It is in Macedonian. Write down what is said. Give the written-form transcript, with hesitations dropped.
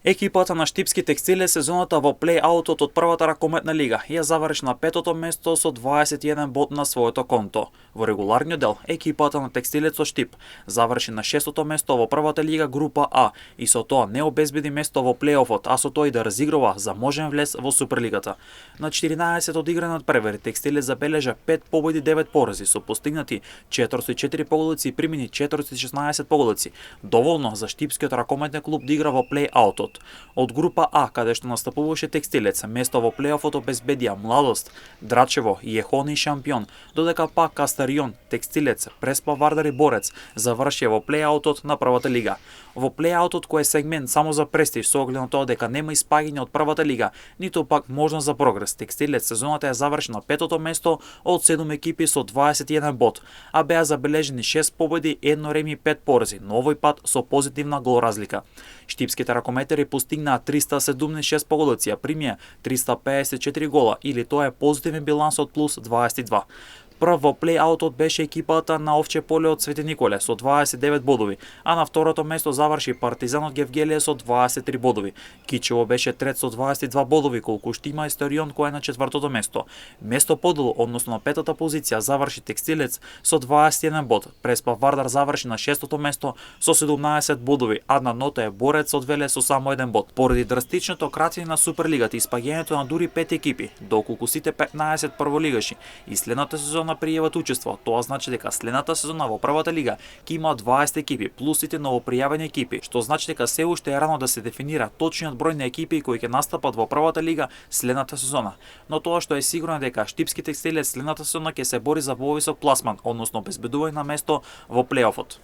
Екипата на Штипски текстили сезоната во плей-аутот од првата ракометна лига ја заврши на петото место со 21 бод на своето конто. Во регуларниот дел, екипата на текстилецот Штип заврши на шестото место во првата лига група А и со тоа не обезбеди место во плей-офот, а со тоа и да разигрува за можен влез во Суперлигата. На 14 одигранот превер, текстилец забележа 5 победи 9 порази со постигнати 404 поголици и примени 416 поголици, доволно за Штипскиот ракометен клуб да игра во плей-аутот. Од група А, каде што настапуваше текстилец, место во плей-офот обезбедија Младост, Драчево и Ехони Шампион, додека пак Кастарион, Текстилец, Преспа, Вардар и Борец завршија во плей-аутот на првата лига. Во плей-аутот кој е сегмент само за престиж со оглед на тоа дека нема испаѓање од првата лига, ниту пак можност за прогрес, Текстилец сезоната ја заврши на петото место од 7 екипи со 21 бод, а беа забележени 6 победи, 1 реми и 5 порази, но овој пат со позитивна гол разлика. Штипските ракометери постигнаа 376 поголици, а примија 354 гола, или тоа е позитивен биланс од плюс 22. Прв во плей-аутот беше екипата на Овче поле од Свети Николе со 29 бодови, а на второто место заврши Партизанот Гевгелие со 23 бодови. Кичево беше трет со 22 бодови, колку што има Историон кој е на четвртото место. Место подолу, односно на петата позиција, заврши Текстилец со 21 бод. Преспа Вардар заврши на шестото место со 17 бодови, а на нота е Борец од Веле со само 1 бод. Поради драстичното кратење на Суперлигата и испаѓањето на дури 5 екипи, доколку сите 15 прволигаши и следната сезона пријават учество, тоа значи дека следната сезона во првата лига ќе има 20 екипи плюс сите новопријавени екипи, што значи дека се уште е рано да се дефинира точниот број на екипи кои ќе настапат во првата лига следната сезона. Но тоа што е сигурно е дека Штипски текстилец следната сезона ќе се бори за повисок пласман, односно обезбедување на место во плей-офот.